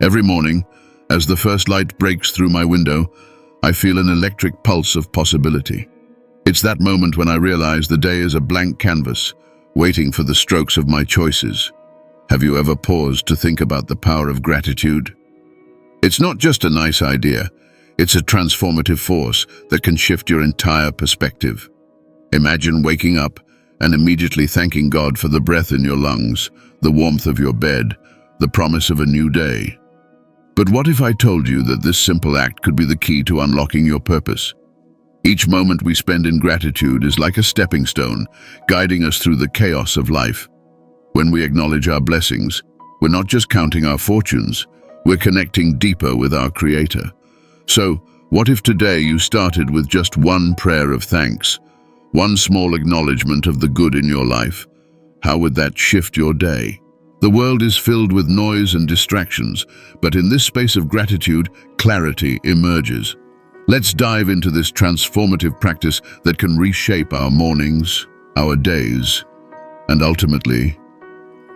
Every morning, as the first light breaks through my window, I feel an electric pulse of possibility. It's that moment when I realize the day is a blank canvas, waiting for the strokes of my choices. Have you ever paused to think about the power of gratitude? It's not just a nice idea, it's a transformative force that can shift your entire perspective. Imagine waking up and immediately thanking God for the breath in your lungs, the warmth of your bed, the promise of a new day. But what if I told you that this simple act could be the key to unlocking your purpose? Each moment we spend in gratitude is like a stepping stone, guiding us through the chaos of life. When we acknowledge our blessings, we're not just counting our fortunes, we're connecting deeper with our Creator. So, what if today you started with just one prayer of thanks, one small acknowledgement of the good in your life? How would that shift your day? The world is filled with noise and distractions, but in this space of gratitude, clarity emerges. Let's dive into this transformative practice that can reshape our mornings, our days, and ultimately,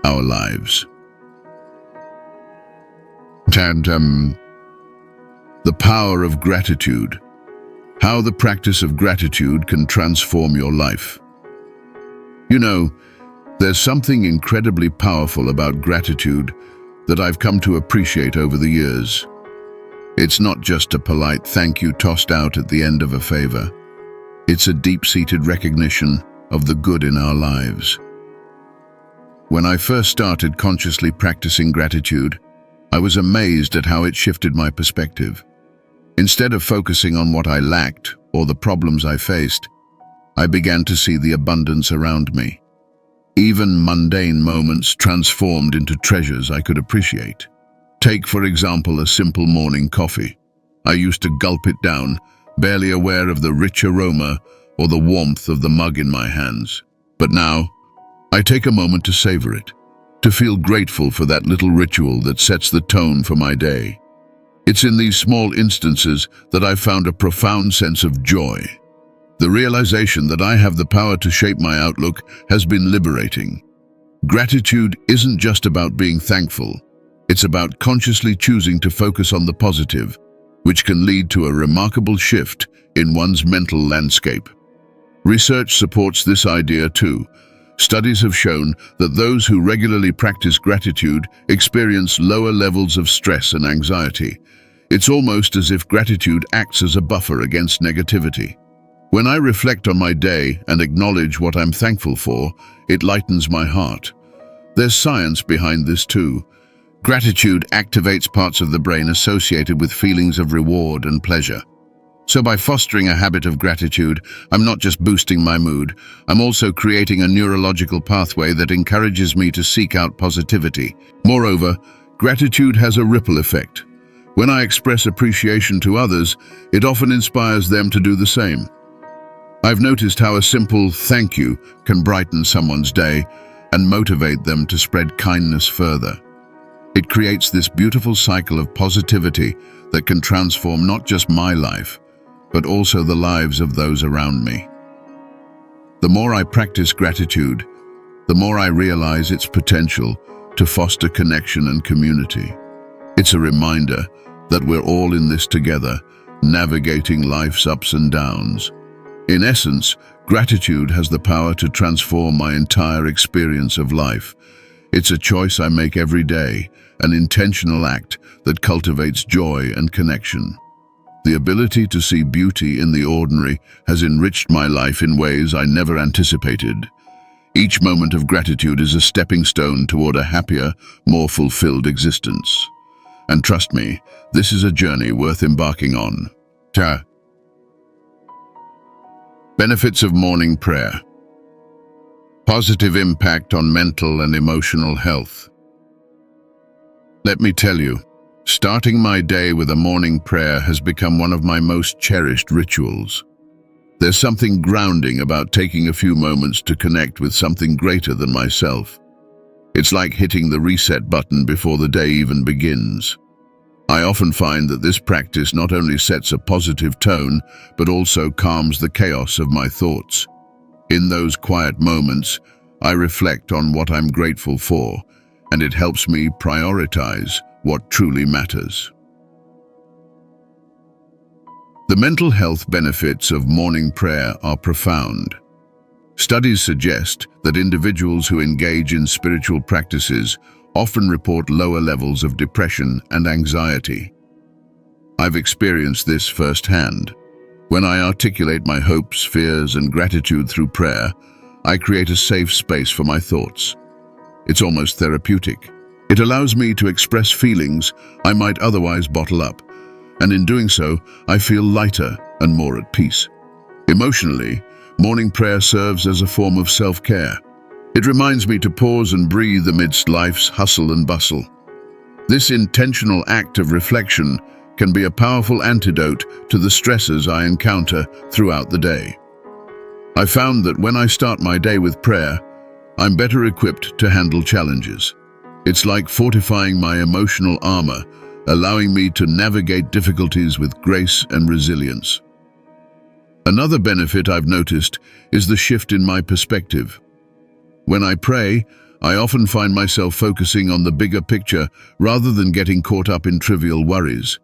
our lives. And the power of gratitude. How the practice of gratitude can transform your life. You know, there's something incredibly powerful about gratitude that I've come to appreciate over the years. It's not just a polite thank you tossed out at the end of a favor. It's a deep-seated recognition of the good in our lives. When I first started consciously practicing gratitude, I was amazed at how it shifted my perspective. Instead of focusing on what I lacked or the problems I faced, I began to see the abundance around me. Even mundane moments transformed into treasures I could appreciate. Take, for example, a simple morning coffee. I used to gulp it down, barely aware of the rich aroma or the warmth of the mug in my hands. But now, I take a moment to savor it, to feel grateful for that little ritual that sets the tone for my day. It's in these small instances that I've found a profound sense of joy. The realization that I have the power to shape my outlook has been liberating. Gratitude isn't just about being thankful. It's about consciously choosing to focus on the positive, which can lead to a remarkable shift in one's mental landscape. Research supports this idea too. Studies have shown that those who regularly practice gratitude experience lower levels of stress and anxiety. It's almost as if gratitude acts as a buffer against negativity. When I reflect on my day and acknowledge what I'm thankful for, it lightens my heart. There's science behind this too. Gratitude activates parts of the brain associated with feelings of reward and pleasure. So by fostering a habit of gratitude, I'm not just boosting my mood, I'm also creating a neurological pathway that encourages me to seek out positivity. Moreover, gratitude has a ripple effect. When I express appreciation to others, it often inspires them to do the same. I've noticed how a simple thank you can brighten someone's day and motivate them to spread kindness further. It creates this beautiful cycle of positivity that can transform not just my life, but also the lives of those around me. The more I practice gratitude, the more I realize its potential to foster connection and community. It's a reminder that we're all in this together, navigating life's ups and downs. In essence, gratitude has the power to transform my entire experience of life. It's a choice I make every day, an intentional act that cultivates joy and connection. The ability to see beauty in the ordinary has enriched my life in ways I never anticipated. Each moment of gratitude is a stepping stone toward a happier, more fulfilled existence. And trust me, this is a journey worth embarking on. Benefits of morning prayer. Positive impact on mental and emotional health. Let me tell you, starting my day with a morning prayer has become one of my most cherished rituals. There's something grounding about taking a few moments to connect with something greater than myself. It's like hitting the reset button before the day even begins. I often find that this practice not only sets a positive tone, but also calms the chaos of my thoughts. In those quiet moments, I reflect on what I'm grateful for, and it helps me prioritize what truly matters. The mental health benefits of morning prayer are profound. Studies suggest that individuals who engage in spiritual practices often report lower levels of depression and anxiety. I've experienced this firsthand. When I articulate my hopes, fears, and gratitude through prayer, I create a safe space for my thoughts. It's almost therapeutic. It allows me to express feelings I might otherwise bottle up, and in doing so, I feel lighter and more at peace. Emotionally, morning prayer serves as a form of self-care. It reminds me to pause and breathe amidst life's hustle and bustle. This intentional act of reflection can be a powerful antidote to the stresses I encounter throughout the day. I found that when I start my day with prayer, I'm better equipped to handle challenges. It's like fortifying my emotional armor, allowing me to navigate difficulties with grace and resilience. Another benefit I've noticed is the shift in my perspective. When I pray, I often find myself focusing on the bigger picture rather than getting caught up in trivial worries.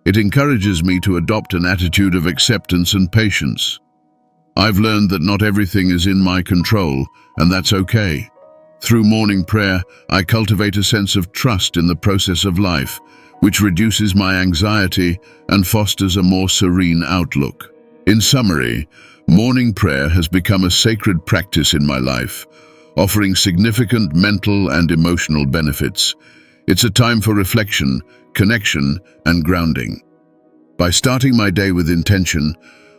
It encourages me to adopt an attitude of acceptance and patience. I've learned that not everything is in my control, and that's okay. Through morning prayer, I cultivate a sense of trust in the process of life, which reduces my anxiety and fosters a more serene outlook. In summary, morning prayer has become a sacred practice in my life, offering significant mental and emotional benefits. It's a time for reflection, connection, and grounding. By starting my day with intention,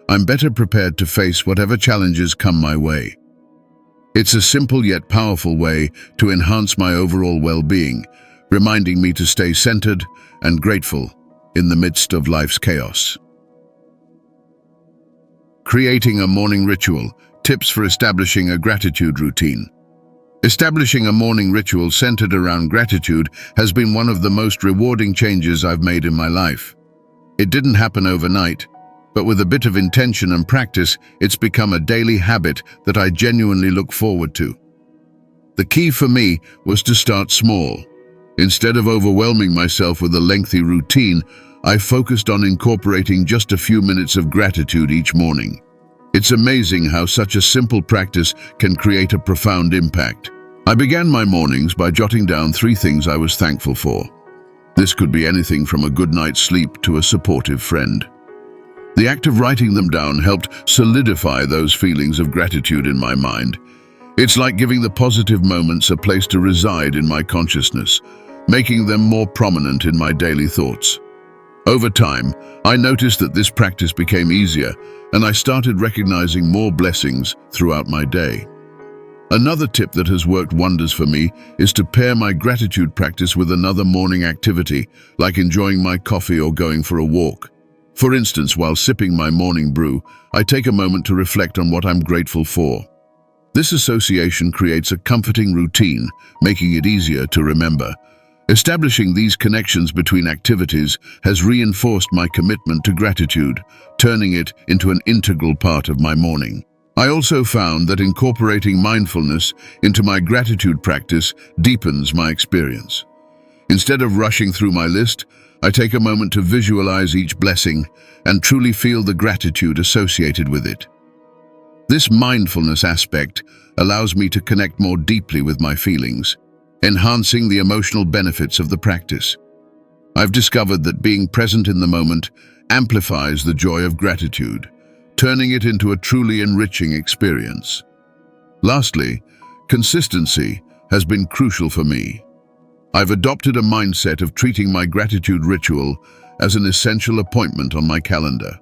I'm better prepared to face whatever challenges come my way. It's a simple yet powerful way to enhance my overall well-being, reminding me to stay centered and grateful in the midst of life's chaos. Creating a morning ritual. Tips for establishing a gratitude routine. Establishing a morning ritual centered around gratitude has been one of the most rewarding changes I've made in my life. It didn't happen overnight, but with a bit of intention and practice, it's become a daily habit that I genuinely look forward to. The key for me was to start small. Instead of overwhelming myself with a lengthy routine, I focused on incorporating just a few minutes of gratitude each morning. It's amazing how such a simple practice can create a profound impact. I began my mornings by jotting down 3 things I was thankful for. This could be anything from a good night's sleep to a supportive friend. The act of writing them down helped solidify those feelings of gratitude in my mind. It's like giving the positive moments a place to reside in my consciousness, making them more prominent in my daily thoughts. Over time, I noticed that this practice became easier, and I started recognizing more blessings throughout my day. Another tip that has worked wonders for me is to pair my gratitude practice with another morning activity, like enjoying my coffee or going for a walk. For instance, while sipping my morning brew, I take a moment to reflect on what I'm grateful for. This association creates a comforting routine, making it easier to remember. Establishing these connections between activities has reinforced my commitment to gratitude, turning it into an integral part of my morning. I also found that incorporating mindfulness into my gratitude practice deepens my experience. Instead of rushing through my list, I take a moment to visualize each blessing and truly feel the gratitude associated with it. This mindfulness aspect allows me to connect more deeply with my feelings, enhancing the emotional benefits of the practice. I've discovered that being present in the moment amplifies the joy of gratitude, turning it into a truly enriching experience. Lastly, consistency has been crucial for me. I've adopted a mindset of treating my gratitude ritual as an essential appointment on my calendar.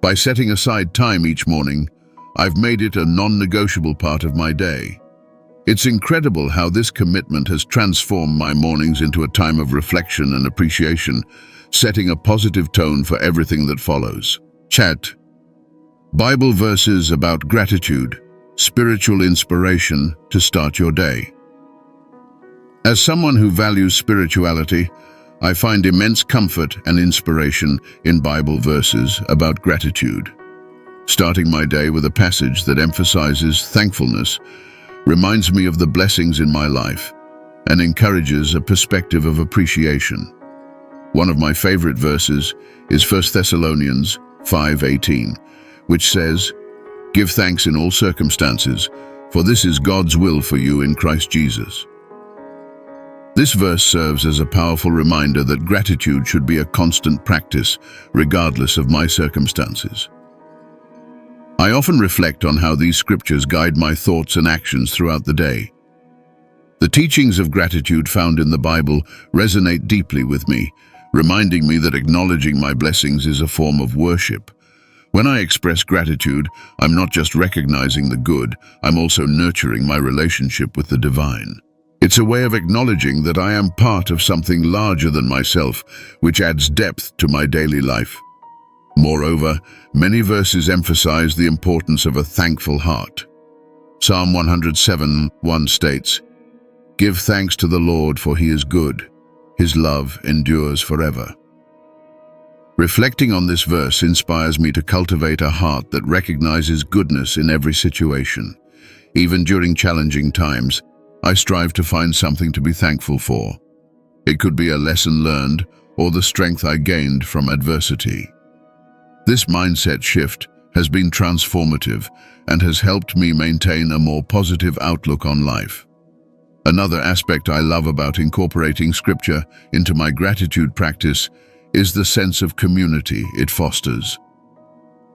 By setting aside time each morning, I've made it a non-negotiable part of my day. It's incredible how this commitment has transformed my mornings into a time of reflection and appreciation, setting a positive tone for everything that follows. Chat. Bible verses about gratitude, spiritual inspiration to start your day. As someone who values spirituality, I find immense comfort and inspiration in Bible verses about gratitude. Starting my day with a passage that emphasizes thankfulness reminds me of the blessings in my life and encourages a perspective of appreciation. One of my favorite verses is 1 Thessalonians 5:18, which says, "Give thanks in all circumstances, for this is God's will for you in Christ Jesus." This verse serves as a powerful reminder that gratitude should be a constant practice, regardless of my circumstances. I often reflect on how these scriptures guide my thoughts and actions throughout the day. The teachings of gratitude found in the Bible resonate deeply with me, reminding me that acknowledging my blessings is a form of worship. When I express gratitude, I'm not just recognizing the good, I'm also nurturing my relationship with the divine. It's a way of acknowledging that I am part of something larger than myself, which adds depth to my daily life. Moreover, many verses emphasize the importance of a thankful heart. Psalm 107:1 states, "Give thanks to the Lord, for he is good. His love endures forever." Reflecting on this verse inspires me to cultivate a heart that recognizes goodness in every situation. Even during challenging times, I strive to find something to be thankful for. It could be a lesson learned or the strength I gained from adversity. This mindset shift has been transformative and has helped me maintain a more positive outlook on life. Another aspect I love about incorporating scripture into my gratitude practice is the sense of community it fosters.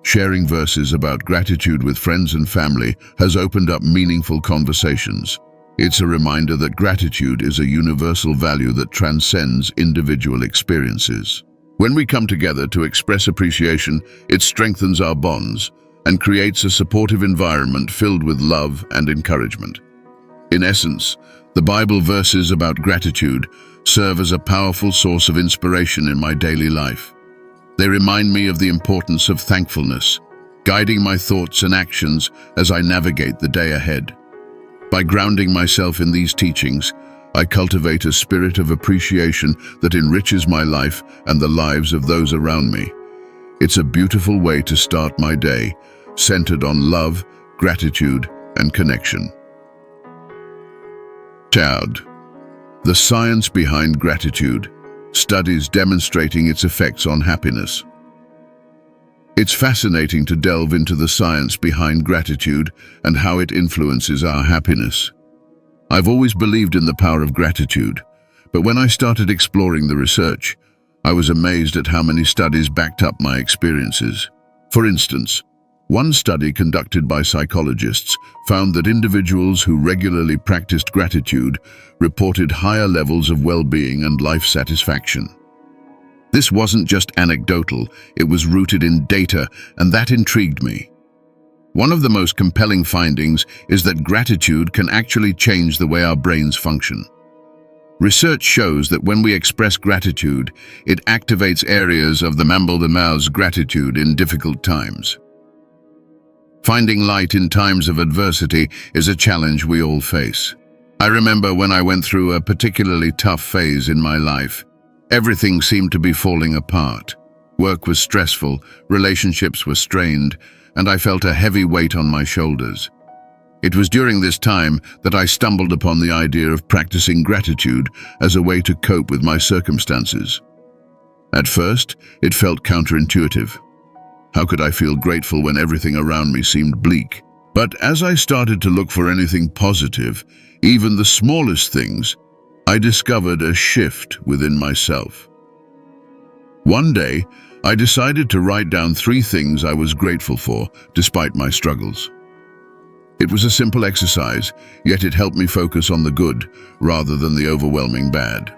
Sharing verses about gratitude with friends and family has opened up meaningful conversations. It's a reminder that gratitude is a universal value that transcends individual experiences. When we come together to express appreciation, it strengthens our bonds and creates a supportive environment filled with love and encouragement. In essence, the Bible verses about gratitude serve as a powerful source of inspiration in my daily life. They remind me of the importance of thankfulness, guiding my thoughts and actions as I navigate the day ahead. By grounding myself in these teachings, I cultivate a spirit of appreciation that enriches my life and the lives of those around me. It's a beautiful way to start my day, centered on love, gratitude, and connection. Child. The science behind gratitude, studies demonstrating its effects on happiness. It's fascinating to delve into the science behind gratitude and how it influences our happiness. I've always believed in the power of gratitude, but when I started exploring the research, I was amazed at how many studies backed up my experiences. For instance, one study conducted by psychologists found that individuals who regularly practiced gratitude reported higher levels of well-being and life satisfaction. This wasn't just anecdotal, it was rooted in data, and that intrigued me. One of the most compelling findings is that gratitude can actually change the way our brains function. Research shows that when we express gratitude, it activates areas of the membre de Mauss gratitude in difficult times. Finding light in times of adversity is a challenge we all face. I remember when I went through a particularly tough phase in my life. Everything seemed to be falling apart. Work was stressful, relationships were strained, and I felt a heavy weight on my shoulders. It was during this time that I stumbled upon the idea of practicing gratitude as a way to cope with my circumstances. At first, it felt counterintuitive. How could I feel grateful when everything around me seemed bleak? But as I started to look for anything positive, even the smallest things, I discovered a shift within myself. One day, I decided to write down 3 things I was grateful for, despite my struggles. It was a simple exercise, yet it helped me focus on the good, rather than the overwhelming bad.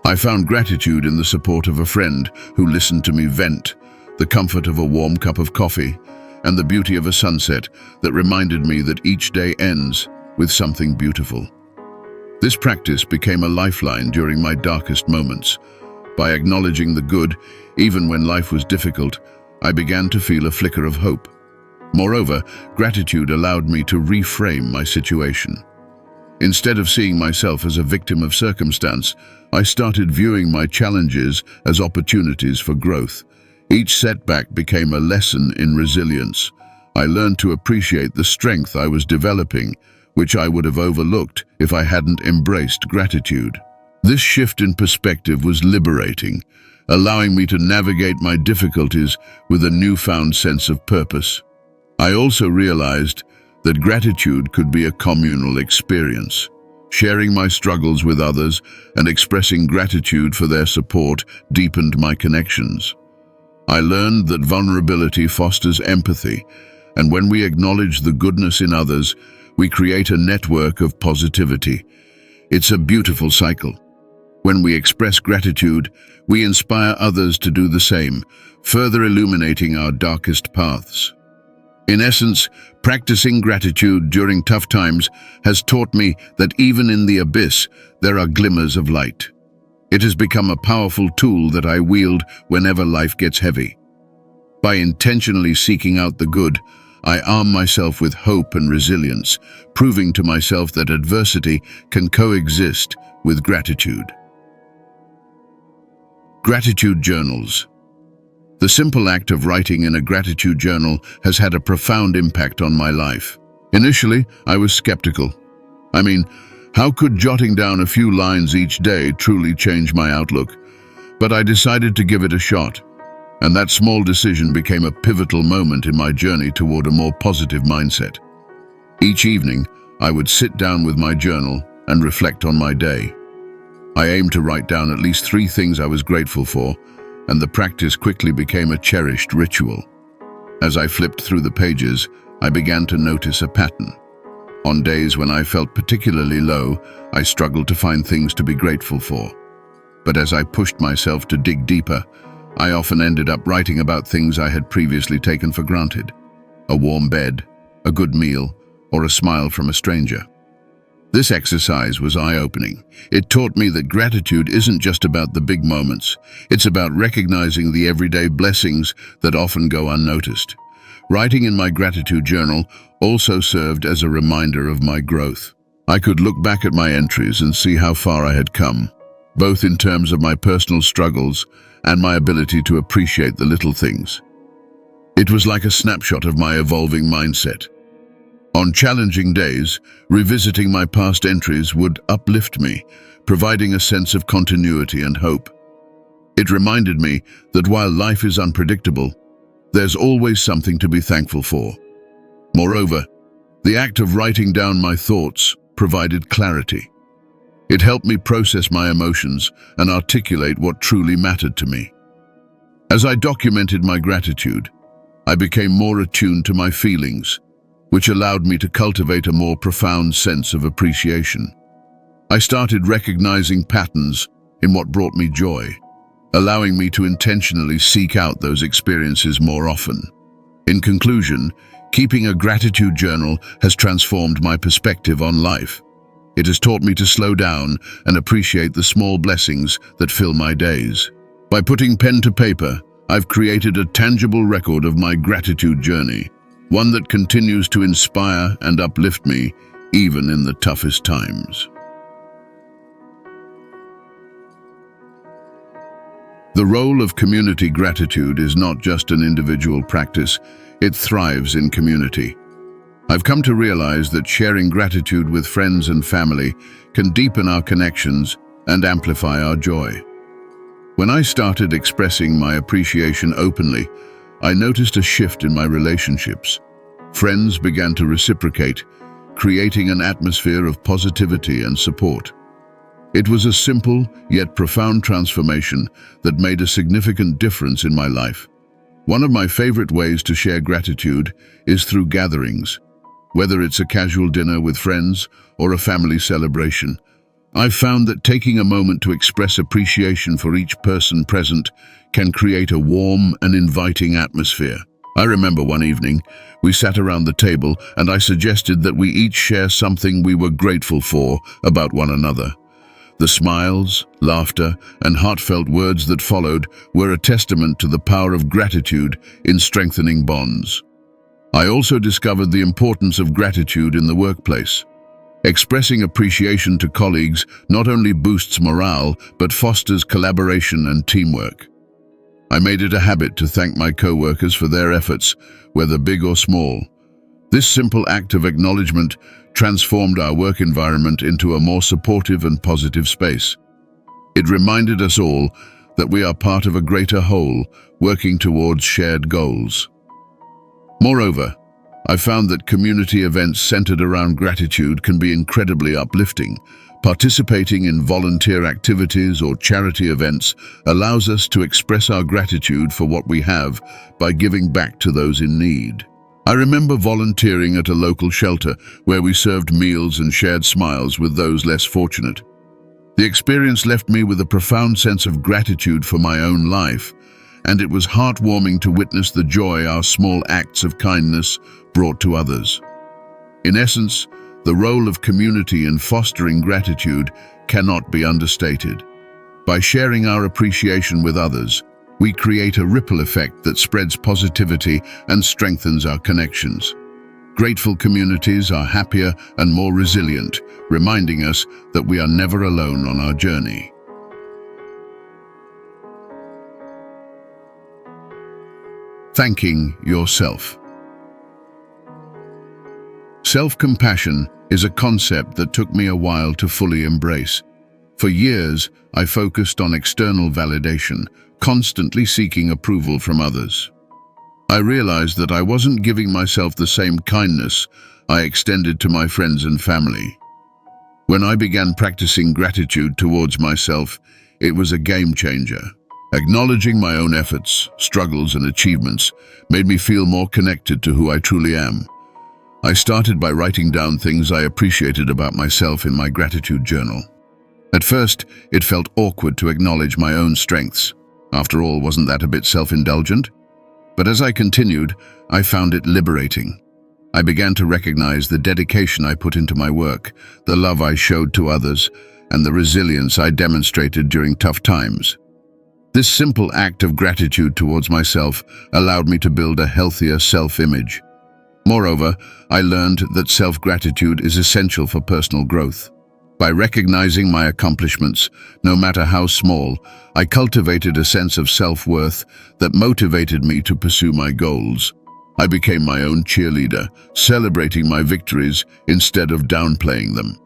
I found gratitude in the support of a friend who listened to me vent, the comfort of a warm cup of coffee, and the beauty of a sunset that reminded me that each day ends with something beautiful. This practice became a lifeline during my darkest moments. By acknowledging the good, even when life was difficult, I began to feel a flicker of hope. Moreover, gratitude allowed me to reframe my situation. Instead of seeing myself as a victim of circumstance, I started viewing my challenges as opportunities for growth. Each setback became a lesson in resilience. I learned to appreciate the strength I was developing, which I would have overlooked if I hadn't embraced gratitude. This shift in perspective was liberating, allowing me to navigate my difficulties with a newfound sense of purpose. I also realized that gratitude could be a communal experience. Sharing my struggles with others and expressing gratitude for their support deepened my connections. I learned that vulnerability fosters empathy, and when we acknowledge the goodness in others, we create a network of positivity. It's a beautiful cycle. When we express gratitude, we inspire others to do the same, further illuminating our darkest paths. In essence, practicing gratitude during tough times has taught me that even in the abyss, there are glimmers of light. It has become a powerful tool that I wield whenever life gets heavy. By intentionally seeking out the good, I arm myself with hope and resilience, proving to myself that adversity can coexist with gratitude. Gratitude journals. The simple act of writing in a gratitude journal has had a profound impact on my life. Initially, I was skeptical. How could jotting down a few lines each day truly change my outlook? But I decided to give it a shot, and that small decision became a pivotal moment in my journey toward a more positive mindset. Each evening, I would sit down with my journal and reflect on my day. I aimed to write down at least 3 things I was grateful for, and the practice quickly became a cherished ritual. As I flipped through the pages, I began to notice a pattern. On days when I felt particularly low, I struggled to find things to be grateful for. But as I pushed myself to dig deeper, I often ended up writing about things I had previously taken for granted. A warm bed, a good meal, or a smile from a stranger. This exercise was eye-opening. It taught me that gratitude isn't just about the big moments. It's about recognizing the everyday blessings that often go unnoticed. Writing in my gratitude journal also served as a reminder of my growth. I could look back at my entries and see how far I had come, both in terms of my personal struggles and my ability to appreciate the little things. It was like a snapshot of my evolving mindset. On challenging days, revisiting my past entries would uplift me, providing a sense of continuity and hope. It reminded me that while life is unpredictable, there's always something to be thankful for. Moreover, the act of writing down my thoughts provided clarity. It helped me process my emotions and articulate what truly mattered to me. As I documented my gratitude, I became more attuned to my feelings, which allowed me to cultivate a more profound sense of appreciation. I started recognizing patterns in what brought me joy, allowing me to intentionally seek out those experiences more often. In conclusion, keeping a gratitude journal has transformed my perspective on life. It has taught me to slow down and appreciate the small blessings that fill my days. By putting pen to paper, I've created a tangible record of my gratitude journey, one that continues to inspire and uplift me even in the toughest times. The role of community gratitude is not just an individual practice, it thrives in community. I've come to realize that sharing gratitude with friends and family can deepen our connections and amplify our joy. When I started expressing my appreciation openly, I noticed a shift in my relationships. Friends began to reciprocate, creating an atmosphere of positivity and support. It was a simple yet profound transformation that made a significant difference in my life. One of my favorite ways to share gratitude is through gatherings. Whether it's a casual dinner with friends or a family celebration, I've found that taking a moment to express appreciation for each person present can create a warm and inviting atmosphere. I remember one evening, we sat around the table and I suggested that we each share something we were grateful for about one another. The smiles, laughter, and heartfelt words that followed were a testament to the power of gratitude in strengthening bonds. I also discovered the importance of gratitude in the workplace. Expressing appreciation to colleagues not only boosts morale, but fosters collaboration and teamwork. I made it a habit to thank my co-workers for their efforts, whether big or small. This simple act of acknowledgement transformed our work environment into a more supportive and positive space. It reminded us all that we are part of a greater whole, working towards shared goals. Moreover, I found that community events centered around gratitude can be incredibly uplifting. Participating in volunteer activities or charity events allows us to express our gratitude for what we have by giving back to those in need. I remember volunteering at a local shelter where we served meals and shared smiles with those less fortunate. The experience left me with a profound sense of gratitude for my own life, and it was heartwarming to witness the joy our small acts of kindness brought to others. In essence, the role of community in fostering gratitude cannot be understated. By sharing our appreciation with others, we create a ripple effect that spreads positivity and strengthens our connections. Grateful communities are happier and more resilient, reminding us that we are never alone on our journey. Thanking yourself. Self-compassion is a concept that took me a while to fully embrace. For years, I focused on external validation, constantly seeking approval from others. I realized that I wasn't giving myself the same kindness I extended to my friends and family. When I began practicing gratitude towards myself, it was a game changer. Acknowledging my own efforts, struggles, and achievements made me feel more connected to who I truly am. I started by writing down things I appreciated about myself in my gratitude journal. At first, it felt awkward to acknowledge my own strengths. After all, wasn't that a bit self-indulgent? But as I continued, I found it liberating. I began to recognize the dedication I put into my work, the love I showed to others, and the resilience I demonstrated during tough times. This simple act of gratitude towards myself allowed me to build a healthier self-image. Moreover, I learned that self-gratitude is essential for personal growth. By recognizing my accomplishments, no matter how small, I cultivated a sense of self-worth that motivated me to pursue my goals. I became my own cheerleader, celebrating my victories instead of downplaying them.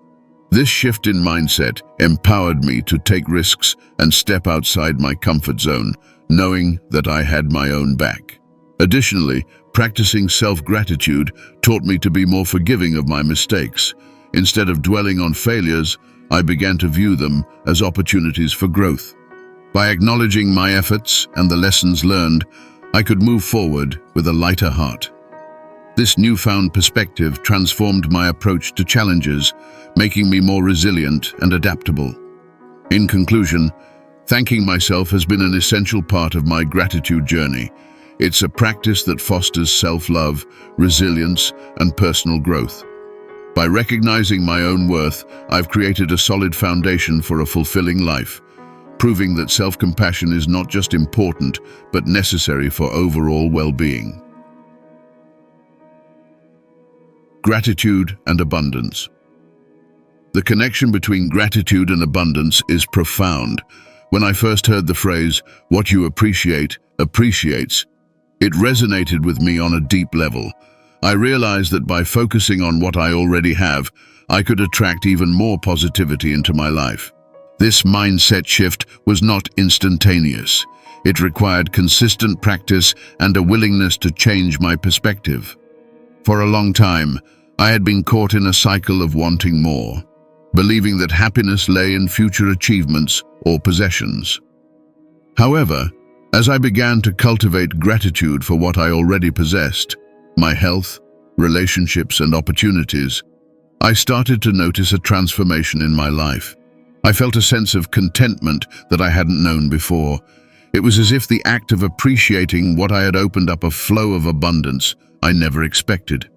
This shift in mindset empowered me to take risks and step outside my comfort zone, knowing that I had my own back. Additionally, practicing self-gratitude taught me to be more forgiving of my mistakes. Instead of dwelling on failures, I began to view them as opportunities for growth. By acknowledging my efforts and the lessons learned, I could move forward with a lighter heart. This newfound perspective transformed my approach to challenges, making me more resilient and adaptable. In conclusion, thanking myself has been an essential part of my gratitude journey. It's a practice that fosters self-love, resilience, and personal growth. By recognizing my own worth, I've created a solid foundation for a fulfilling life, proving that self-compassion is not just important, but necessary for overall well-being. Gratitude and abundance. The connection between gratitude and abundance is profound. When I first heard the phrase, "What you appreciate, appreciates," it resonated with me on a deep level. I realized that by focusing on what I already have, I could attract even more positivity into my life. This mindset shift was not instantaneous. It required consistent practice and a willingness to change my perspective. For a long time, I had been caught in a cycle of wanting more, believing that happiness lay in future achievements or possessions. However, as I began to cultivate gratitude for what I already possessed, my health, relationships, and opportunities, I started to notice a transformation in my life. I felt a sense of contentment that I hadn't known before. It was as if the act of appreciating what I had opened up a flow of abundance I never expected.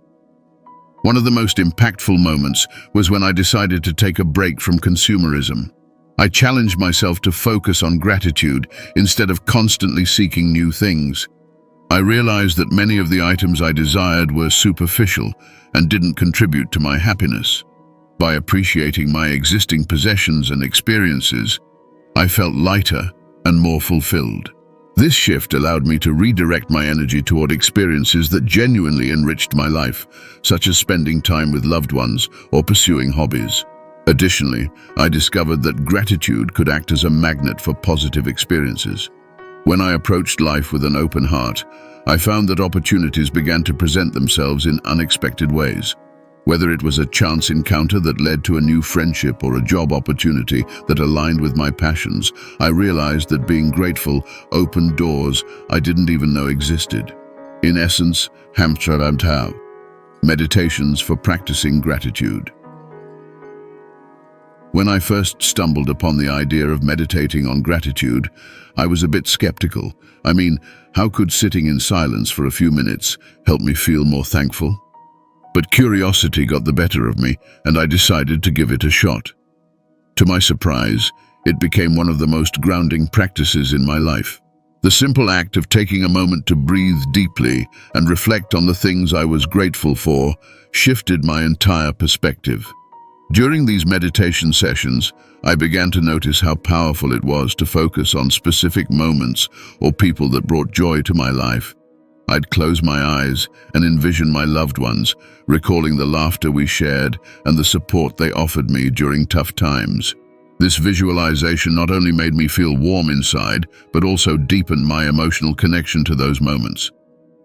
One of the most impactful moments was when I decided to take a break from consumerism. I challenged myself to focus on gratitude instead of constantly seeking new things. I realized that many of the items I desired were superficial and didn't contribute to my happiness. By appreciating my existing possessions and experiences, I felt lighter and more fulfilled. This shift allowed me to redirect my energy toward experiences that genuinely enriched my life, such as spending time with loved ones or pursuing hobbies. Additionally, I discovered that gratitude could act as a magnet for positive experiences. When I approached life with an open heart, I found that opportunities began to present themselves in unexpected ways. Whether it was a chance encounter that led to a new friendship or a job opportunity that aligned with my passions, I realized that being grateful opened doors I didn't even know existed. In essence, Hamstradamtau, meditations for practicing gratitude. When I first stumbled upon the idea of meditating on gratitude, I was a bit skeptical. I mean, how could sitting in silence for a few minutes help me feel more thankful? But curiosity got the better of me, and I decided to give it a shot. To my surprise, it became one of the most grounding practices in my life. The simple act of taking a moment to breathe deeply and reflect on the things I was grateful for shifted my entire perspective. During these meditation sessions, I began to notice how powerful it was to focus on specific moments or people that brought joy to my life. I'd close my eyes and envision my loved ones, recalling the laughter we shared and the support they offered me during tough times. This visualization not only made me feel warm inside, but also deepened my emotional connection to those moments.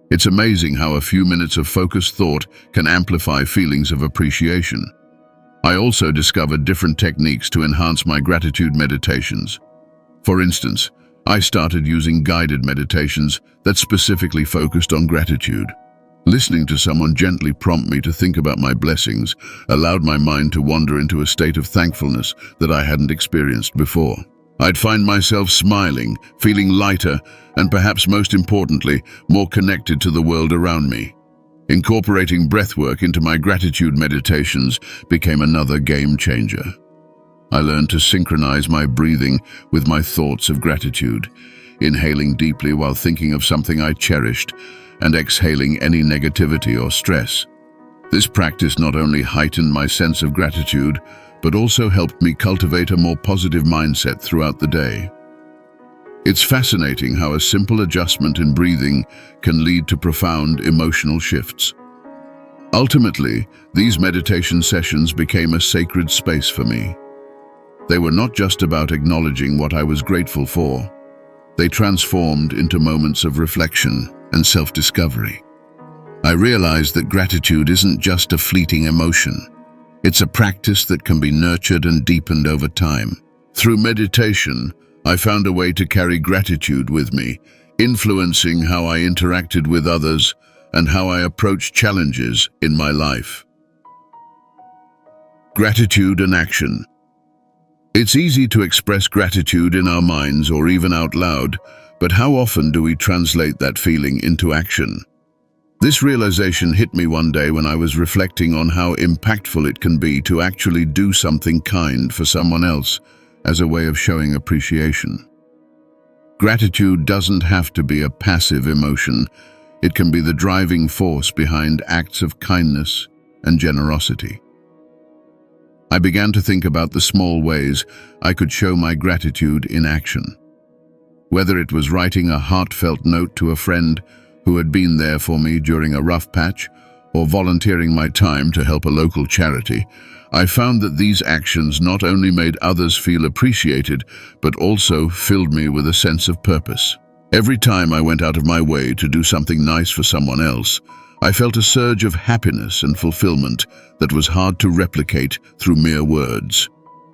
It's amazing how a few minutes of focused thought can amplify feelings of appreciation. I also discovered different techniques to enhance my gratitude meditations. For instance, I started using guided meditations that specifically focused on gratitude. Listening to someone gently prompt me to think about my blessings allowed my mind to wander into a state of thankfulness that I hadn't experienced before. I'd find myself smiling, feeling lighter, and perhaps most importantly, more connected to the world around me. Incorporating breathwork into my gratitude meditations became another game changer. I learned to synchronize my breathing with my thoughts of gratitude, inhaling deeply while thinking of something I cherished, and exhaling any negativity or stress. This practice not only heightened my sense of gratitude, but also helped me cultivate a more positive mindset throughout the day. It's fascinating how a simple adjustment in breathing can lead to profound emotional shifts. Ultimately, these meditation sessions became a sacred space for me. They were not just about acknowledging what I was grateful for. They transformed into moments of reflection and self-discovery. I realized that gratitude isn't just a fleeting emotion. It's a practice that can be nurtured and deepened over time. Through meditation, I found a way to carry gratitude with me, influencing how I interacted with others and how I approached challenges in my life. Gratitude and action. It's easy to express gratitude in our minds or even out loud, but how often do we translate that feeling into action? This realization hit me one day when I was reflecting on how impactful it can be to actually do something kind for someone else as a way of showing appreciation. Gratitude doesn't have to be a passive emotion. It can be the driving force behind acts of kindness and generosity. I began to think about the small ways I could show my gratitude in action. Whether it was writing a heartfelt note to a friend who had been there for me during a rough patch, or volunteering my time to help a local charity, I found that these actions not only made others feel appreciated, but also filled me with a sense of purpose. Every time I went out of my way to do something nice for someone else, I felt a surge of happiness and fulfillment that was hard to replicate through mere words.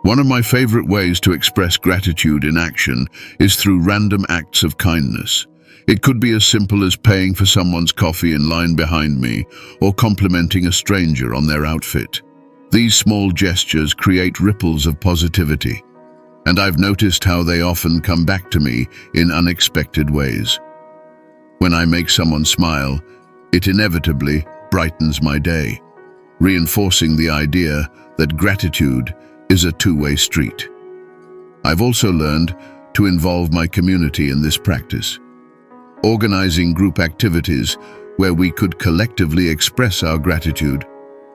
One of my favorite ways to express gratitude in action is through random acts of kindness. It could be as simple as paying for someone's coffee in line behind me, or complimenting a stranger on their outfit. These small gestures create ripples of positivity, and I've noticed how they often come back to me in unexpected ways. When I make someone smile, it inevitably brightens my day, reinforcing the idea that gratitude is a two-way street. I've also learned to involve my community in this practice, organizing group activities where we could collectively express our gratitude,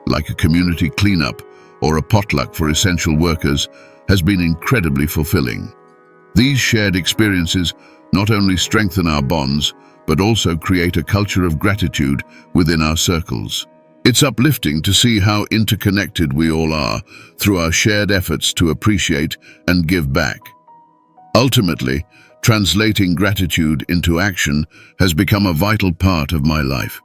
like a community cleanup or a potluck for essential workers, has been incredibly fulfilling. These shared experiences not only strengthen our bonds, but also create a culture of gratitude within our circles. It's uplifting to see how interconnected we all are through our shared efforts to appreciate and give back. Ultimately, translating gratitude into action has become a vital part of my life.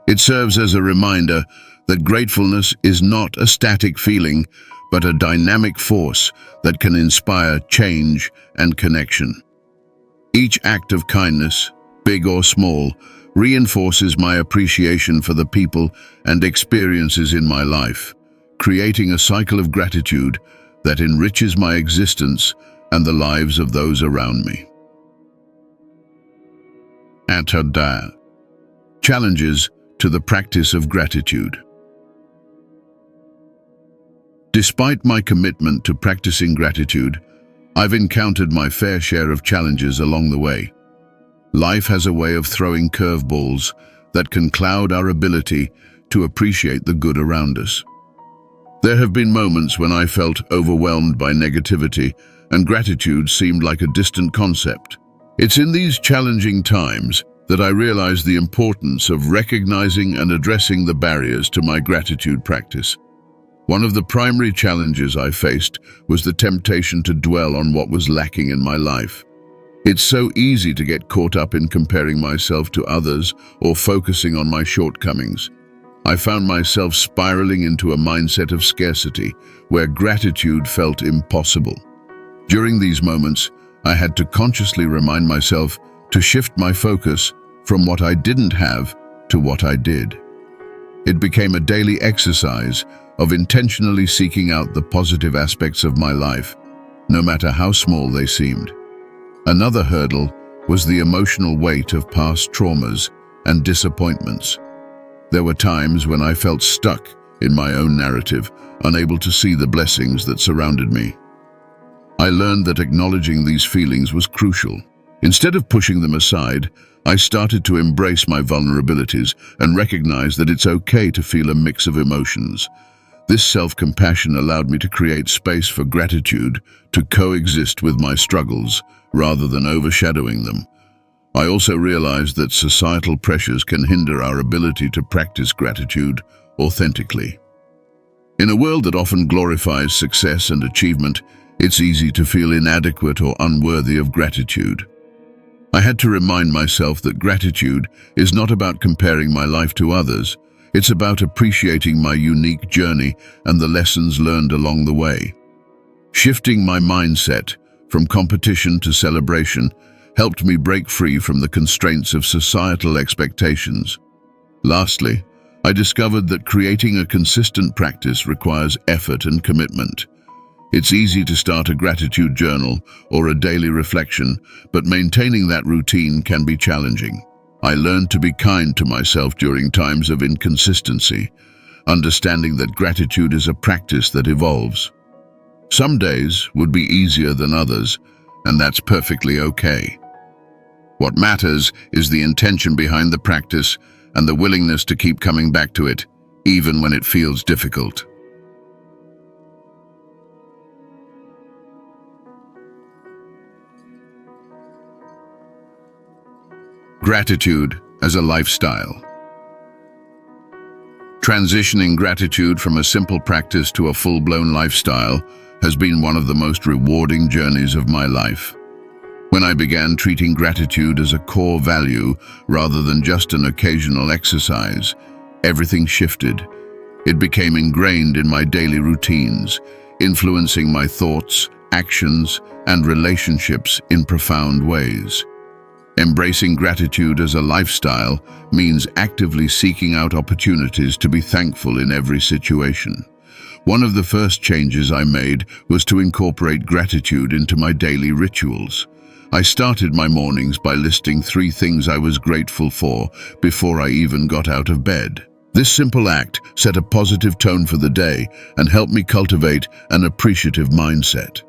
It serves as a reminder that gratefulness is not a static feeling, but a dynamic force that can inspire change and connection. Each act of kindness, big or small, reinforces my appreciation for the people and experiences in my life, creating a cycle of gratitude that enriches my existence and the lives of those around me. Challenges to the practice of gratitude. Despite my commitment to practicing gratitude, I've encountered my fair share of challenges along the way. Life has a way of throwing curveballs that can cloud our ability to appreciate the good around us. There have been moments when I felt overwhelmed by negativity and gratitude seemed like a distant concept. It's in these challenging times that I realized the importance of recognizing and addressing the barriers to my gratitude practice. One of the primary challenges I faced was the temptation to dwell on what was lacking in my life. It's so easy to get caught up in comparing myself to others or focusing on my shortcomings. I found myself spiraling into a mindset of scarcity, where gratitude felt impossible. During these moments, I had to consciously remind myself to shift my focus from what I didn't have to what I did. It became a daily exercise of intentionally seeking out the positive aspects of my life, no matter how small they seemed. Another hurdle was the emotional weight of past traumas and disappointments. There were times when I felt stuck in my own narrative, unable to see the blessings that surrounded me. I learned that acknowledging these feelings was crucial. Instead of pushing them aside, I started to embrace my vulnerabilities and recognize that it's okay to feel a mix of emotions. This self-compassion allowed me to create space for gratitude to coexist with my struggles rather than overshadowing them. I also realized that societal pressures can hinder our ability to practice gratitude authentically. In a world that often glorifies success and achievement, it's easy to feel inadequate or unworthy of gratitude. I had to remind myself that gratitude is not about comparing my life to others. It's about appreciating my unique journey and the lessons learned along the way. Shifting my mindset from competition to celebration helped me break free from the constraints of societal expectations. Lastly, I discovered that creating a consistent practice requires effort and commitment. It's easy to start a gratitude journal or a daily reflection, but maintaining that routine can be challenging. I learned to be kind to myself during times of inconsistency, understanding that gratitude is a practice that evolves. Some days would be easier than others, and that's perfectly okay. What matters is the intention behind the practice and the willingness to keep coming back to it, even when it feels difficult. Gratitude as a lifestyle. Transitioning gratitude from a simple practice to a full-blown lifestyle has been one of the most rewarding journeys of my life. When I began treating gratitude as a core value rather than just an occasional exercise, everything shifted. It became ingrained in my daily routines, influencing my thoughts, actions, and relationships in profound ways. Embracing gratitude as a lifestyle means actively seeking out opportunities to be thankful in every situation. One of the first changes I made was to incorporate gratitude into my daily rituals. I started my mornings by listing 3 things I was grateful for before I even got out of bed. This simple act set a positive tone for the day and helped me cultivate an appreciative mindset.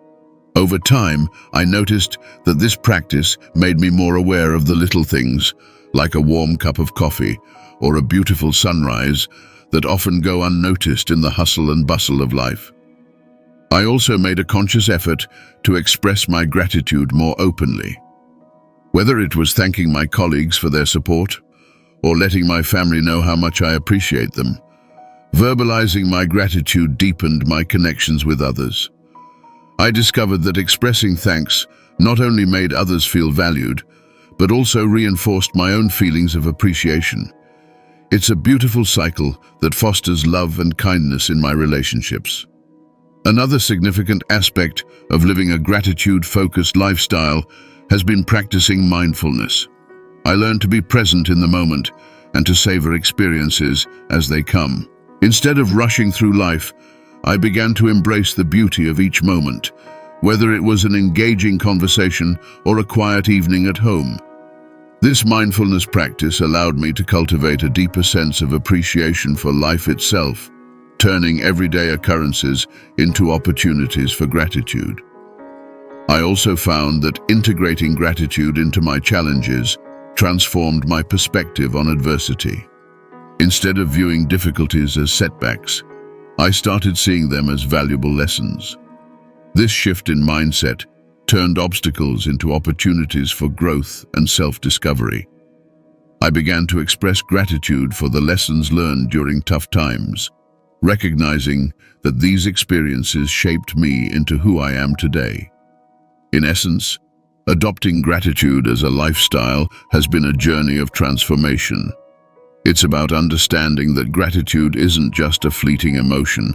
Over time, I noticed that this practice made me more aware of the little things, like a warm cup of coffee or a beautiful sunrise, that often go unnoticed in the hustle and bustle of life. I also made a conscious effort to express my gratitude more openly. Whether it was thanking my colleagues for their support or letting my family know how much I appreciate them, verbalizing my gratitude deepened my connections with others. I discovered that expressing thanks not only made others feel valued, but also reinforced my own feelings of appreciation. It's a beautiful cycle that fosters love and kindness in my relationships. Another significant aspect of living a gratitude-focused lifestyle has been practicing mindfulness. I learned to be present in the moment and to savor experiences as they come. Instead of rushing through life, I began to embrace the beauty of each moment, whether it was an engaging conversation or a quiet evening at home. This mindfulness practice allowed me to cultivate a deeper sense of appreciation for life itself, turning everyday occurrences into opportunities for gratitude. I also found that integrating gratitude into my challenges transformed my perspective on adversity. Instead of viewing difficulties as setbacks, I started seeing them as valuable lessons. This shift in mindset turned obstacles into opportunities for growth and self-discovery. I began to express gratitude for the lessons learned during tough times, recognizing that these experiences shaped me into who I am today. In essence, adopting gratitude as a lifestyle has been a journey of transformation. It's about understanding that gratitude isn't just a fleeting emotion,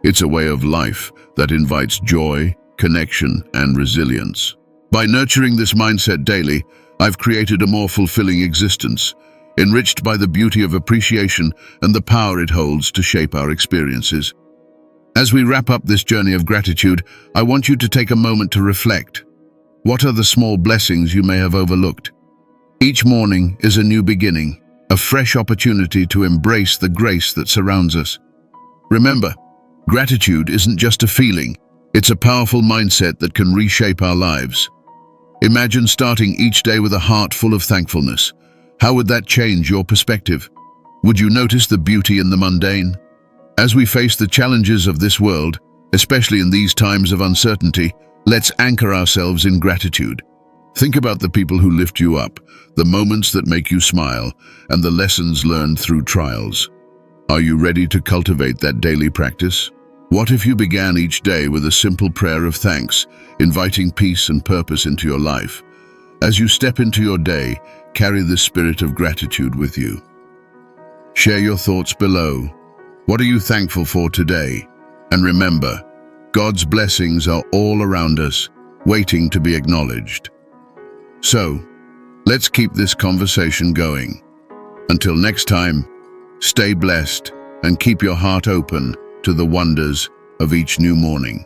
it's a way of life that invites joy, connection, and resilience. By nurturing this mindset daily, I've created a more fulfilling existence, enriched by the beauty of appreciation and the power it holds to shape our experiences. As we wrap up this journey of gratitude, I want you to take a moment to reflect. What are the small blessings you may have overlooked? Each morning is a new beginning, a fresh opportunity to embrace the grace that surrounds us. Remember, gratitude isn't just a feeling, it's a powerful mindset that can reshape our lives. Imagine starting each day with a heart full of thankfulness. How would that change your perspective? Would you notice the beauty in the mundane? As we face the challenges of this world, especially in these times of uncertainty, let's anchor ourselves in gratitude. Think about the people who lift you up, the moments that make you smile, and the lessons learned through trials. Are you ready to cultivate that daily practice? What if you began each day with a simple prayer of thanks, inviting peace and purpose into your life? As you step into your day, carry this spirit of gratitude with you. Share your thoughts below. What are you thankful for today? And remember, God's blessings are all around us, waiting to be acknowledged. So, let's keep this conversation going. Until next time, stay blessed and keep your heart open to the wonders of each new morning.